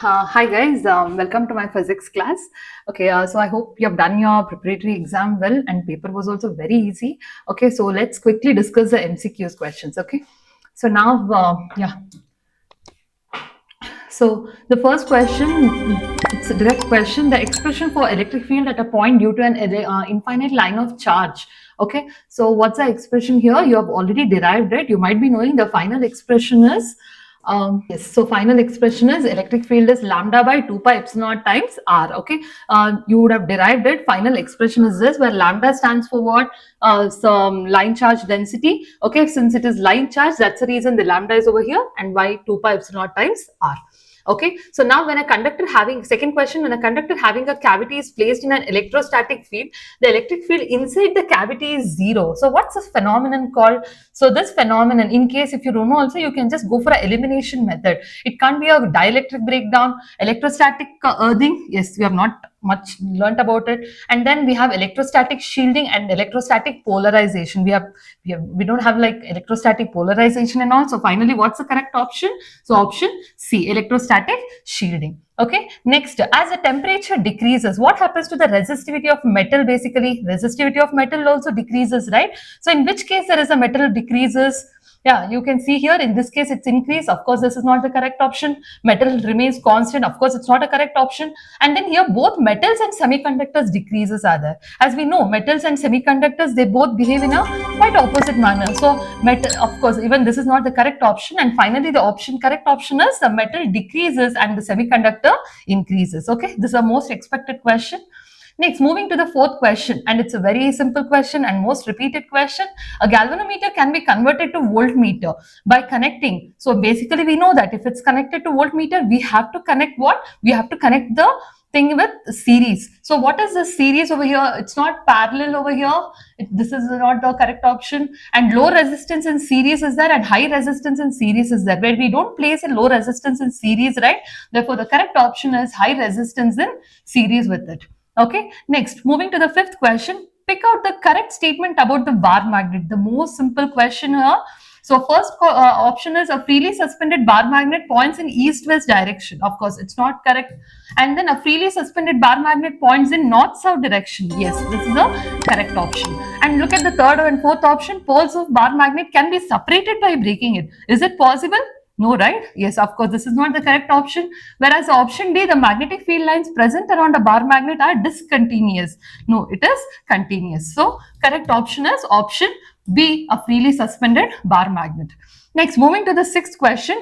Hi guys, welcome to my physics class. Okay, so I hope you have done your preparatory exam well and paper was also very easy. Okay, so let's quickly discuss the MCQs questions. Okay, so now, so the first question, it's a direct question. The expression for electric field at a point due to an infinite line of charge. Okay, so what's the expression here? You have already derived it. You might be knowing the final expression is yes, so final expression is electric field is lambda by 2 pi epsilon naught times r. Okay, you would have derived it. Final expression is this, where lambda stands for what? Some line charge density. Okay, since it is line charge, that's the reason the lambda is over here, and by 2 pi epsilon naught times r. Okay, so now when a conductor having, second question, when a conductor having a cavity is placed in an electrostatic field, the electric field inside the cavity is zero. So what's this phenomenon called? So this phenomenon, in case if you don't know also, you can just go for an elimination method. It can't be a dielectric breakdown, electrostatic earthing. Yes, we have not much learnt about it. And then we have electrostatic shielding and electrostatic polarization. We don't have like electrostatic polarization and all. So finally, what's the correct option? So option C, electrostatic shielding. Okay, next, as the temperature decreases, what happens to the resistivity of metal? Basically, resistivity of metal also decreases, right? So in which case there is a metal decreases? Yeah, you can see here in this case it's increased. Of course, this is not the correct option. Metal remains constant. Of course, it's not a correct option. And then here both metals and semiconductors decreases are there. As we know, metals and semiconductors, they both behave in a quite opposite manner. So metal, of course, even this is not the correct option. And finally, the correct option is the metal decreases and the semiconductor increases. Okay, this is the most expected question. Next, moving to the fourth question, and it's a very simple question and most repeated question. A galvanometer can be converted to voltmeter by connecting. So basically, we know that if it's connected to voltmeter, we have to connect what? We have to connect the thing with series. So what is the series over here? It's not parallel over here. This is not the correct option. And low resistance in series is there, and high resistance in series is there, where we don't place a low resistance in series, right? Therefore, the correct option is high resistance in series with it. Okay, next, moving to the fifth question, pick out the correct statement about the bar magnet. The most simple question here. So first option is a freely suspended bar magnet points in east-west direction. Of course, it's not correct. And then a freely suspended bar magnet points in north-south direction. Yes, this is the correct option. And look at the third and fourth option. Poles of bar magnet can be separated by breaking it. Is it possible? No, right? Yes, of course, this is not the correct option. Whereas option D, the magnetic field lines present around a bar magnet are discontinuous. No, it is continuous. So, correct option is option B, a freely suspended bar magnet. Next, moving to the sixth question.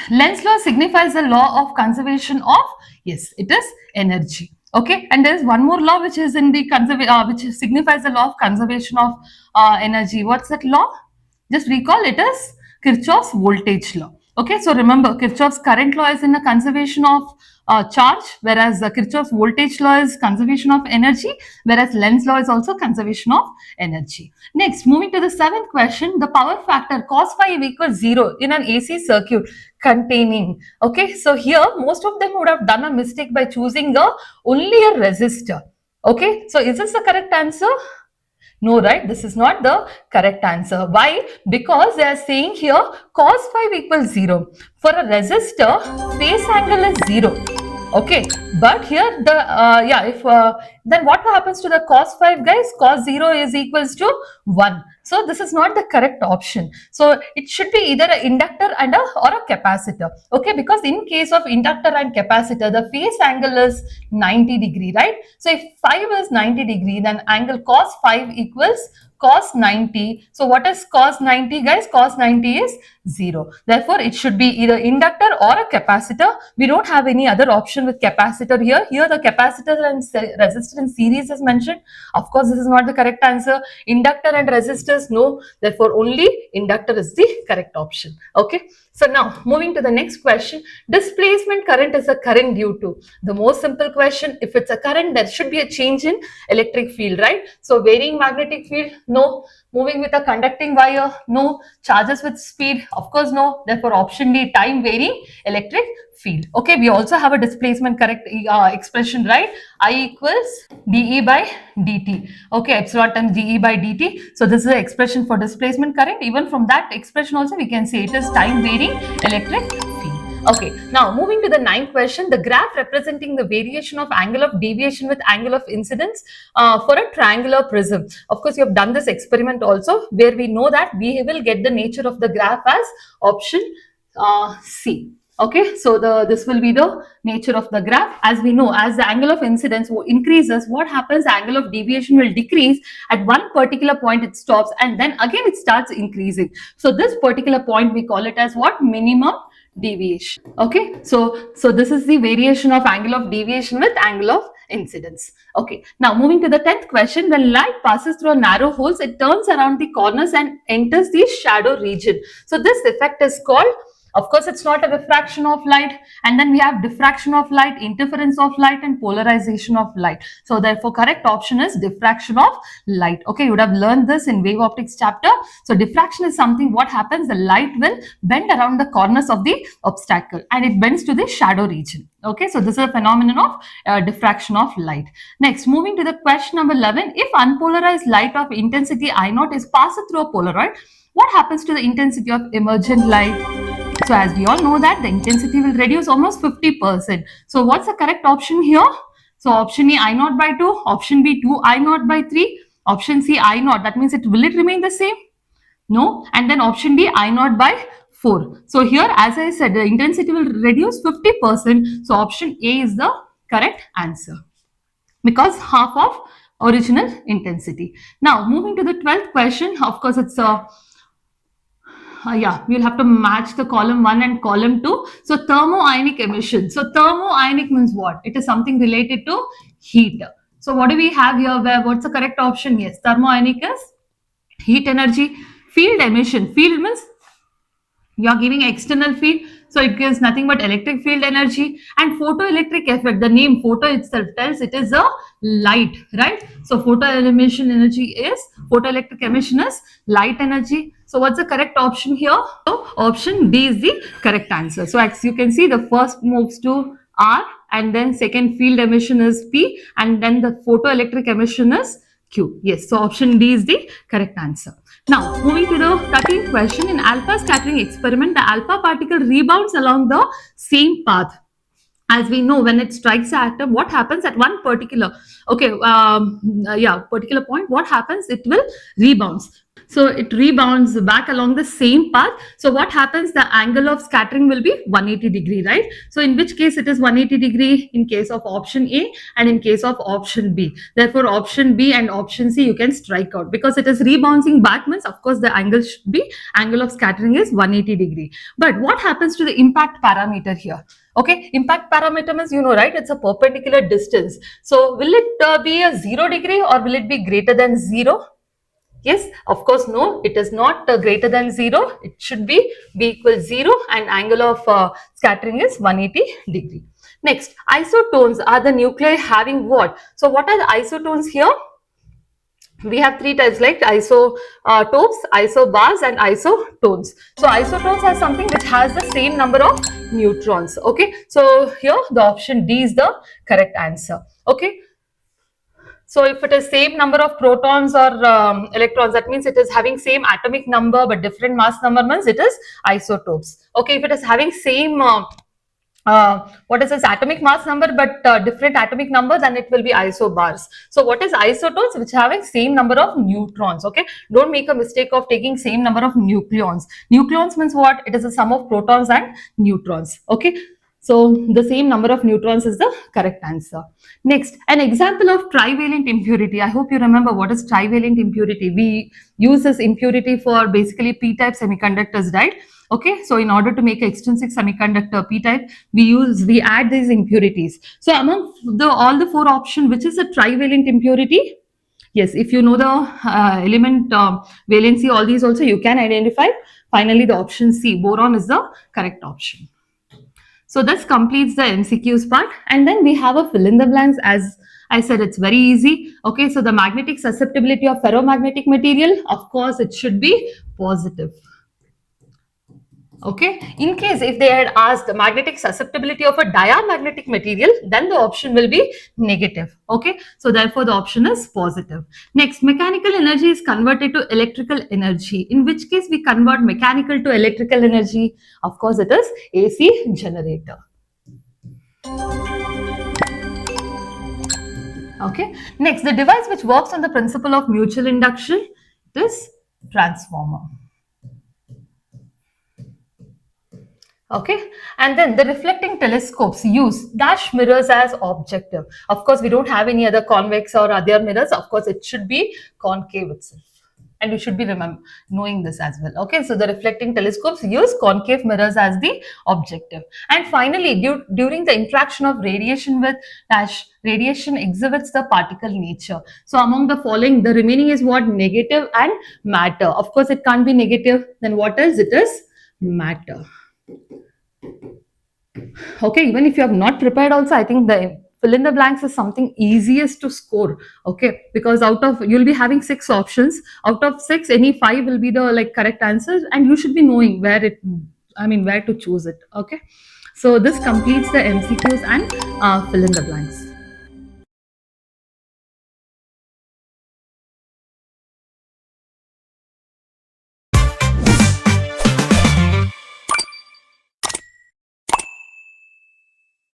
Lenz's law signifies the law of conservation of, yes, it is energy. Okay, and there is one more law which is in the which signifies the law of conservation of energy. What's that law? Just recall, it is Kirchhoff's voltage law. Okay, so remember, Kirchhoff's current law is in the conservation of charge, whereas Kirchhoff's voltage law is conservation of energy, whereas Lenz's law is also conservation of energy. Next, moving to the seventh question, the power factor cos phi equals 0 in an AC circuit containing. Okay, so here most of them would have done a mistake by choosing only a resistor. Okay, so is this the correct answer? No, right? This is not the correct answer. Why? Because they are saying here cos phi equals 0. For a resistor, phase angle is 0. Okay, but here the then what happens to the cos phi, guys? Cos 0 is equals to 1. So this is not the correct option. So it should be either an inductor and or a capacitor. Okay, because in case of inductor and capacitor, the phase angle is 90 degree, right? So if phi is 90 degree, then angle cos phi equals cos 90. So what is cos 90, guys? Cos 90 is 0. Therefore, it should be either inductor or a capacitor. We don't have any other option with capacitor here. Here the capacitor and resistor in series is mentioned. Of course, this is not the correct answer. Inductor and resistors, no. Therefore, only inductor is the correct option. Okay. So now moving to the next question, displacement current is a current due to. The most simple question, if it's a current, there should be a change in electric field, right? So varying magnetic field, no. Moving with a conducting wire, no. Charges with speed, of course, no. Therefore, option D, time varying electric field. Okay, we also have a displacement correct expression, right? I equals dE by dt. Okay, epsilon times dE by dt. So this is the expression for displacement current. Even from that expression also we can say it is time varying electric field. Okay, now moving to the ninth question, the graph representing the variation of angle of deviation with angle of incidence for a triangular prism. Of course, you have done this experiment also, where we know that we will get the nature of the graph as option C. Okay, so this will be the nature of the graph. As we know, as the angle of incidence increases, what happens? The angle of deviation will decrease at one particular point. It stops, and then again it starts increasing. So this particular point we call it as what? Minimum deviation. Okay, so this is the variation of angle of deviation with angle of incidence. Okay, now moving to the 10th question, when light passes through a narrow holes, it turns around the corners and enters the shadow region. So this effect is called, of course, it's not a refraction of light, and then we have diffraction of light, interference of light, and polarization of light. So therefore correct option is diffraction of light. Okay, you would have learned this in wave optics chapter. So diffraction is something, what happens? The light will bend around the corners of the obstacle and it bends to the shadow region. Okay, so this is a phenomenon of diffraction of light. Next, moving to the question number 11, if unpolarized light of intensity I0 is passed through a Polaroid, what happens to the intensity of emergent light? So as we all know that the intensity will reduce almost 50%. So what's the correct option here? So option A, I0 by 2, option B, 2 I0 by 3, option C, I0. That means will it remain the same? No. And then option D, I0 by 4. So here, as I said, the intensity will reduce 50%. So option A is the correct answer, because half of original intensity. Now moving to the 12th question, of course it's yeah, we'll have to match the column 1 and column 2. So thermoionic emission. So thermoionic means what? It is something related to heat. So what do we have here? What's the correct option? Yes, thermoionic is heat energy. Field emission. Field means you are giving external field, so it gives nothing but electric field energy. And photoelectric effect, the name photo itself tells it is a light, right? So photoelectric emission is light energy. So what's the correct option here? So option D is the correct answer. So as you can see, the first moves to R, and then second field emission is P, and then the photoelectric emission is Q. Yes, so option D is the correct answer. Now, moving to the 13th question, in alpha scattering experiment, the alpha particle rebounds along the same path. As we know, when it strikes an atom, what happens at one particular, particular point, what happens? It will rebounds. So it rebounds back along the same path. So what happens? The angle of scattering will be 180 degree, right? So in which case it is 180 degree in case of option A and in case of option B. Therefore option B and option C you can strike out, because it is rebounding back means of course the angle should be, angle of scattering is 180 degree. But what happens to the impact parameter here? Okay, impact parameter means, you know, right, it's a perpendicular distance. So will it be a 0 degree or will it be greater than 0? Yes, of course, no, it is not greater than 0. It should be B equals 0 and angle of scattering is 180 degree. Next, isotones are the nuclei having what? So what are the isotones here? We have three types like isotopes, isobars and isotones. So isotones are something which has the same number of neutrons. Okay, so here the option D is the correct answer. Okay. So if it is same number of protons or electrons, that means it is having same atomic number but different mass number, means it is isotopes. Okay, if it is having same what is this atomic mass number but different atomic number, then it will be isobars. So what is isotones? Which having same number of neutrons. Okay, don't make a mistake of taking same number of nucleons. Nucleons means what? It is a sum of protons and neutrons. Okay, so the same number of neutrons is the correct answer. Next, an example of trivalent impurity. I hope you remember what is trivalent impurity. We use this impurity for basically p-type semiconductors, right? Okay, so in order to make an extrinsic semiconductor p-type, we add these impurities. So among all the four options, which is a trivalent impurity? Yes, if you know the element valency, all these also you can identify. Finally, the option C, boron, is the correct option. So this completes the MCQs part, and then we have a fill in the blanks. As I said, it's very easy. Okay, so the magnetic susceptibility of ferromagnetic material, of course, it should be positive. Okay, in case if they had asked the magnetic susceptibility of a diamagnetic material, then the option will be negative. Okay, so therefore the option is positive. Next, mechanical energy is converted to electrical energy. In which case we convert mechanical to electrical energy? Of course, it is AC generator. Okay, next, the device which works on the principle of mutual induction, it is transformer. Okay, and then the reflecting telescopes use dash mirrors as objective. Of course, we don't have any other convex or other mirrors. Of course, it should be concave itself. And you should be knowing this as well. Okay, so the reflecting telescopes use concave mirrors as the objective. And finally, during the interaction of radiation with dash, radiation exhibits the particle nature. So among the following, the remaining is what? Negative and matter. Of course, it can't be negative. Then what else? It is matter. Okay, even if you have not prepared also, I think the fill in the blanks is something easiest to score. Okay, because out of, you'll be having 6 options, out of 6 any 5 will be the like correct answers, and you should be knowing where it, I mean where to choose it. Okay, so this completes the MCQs and fill in the blanks.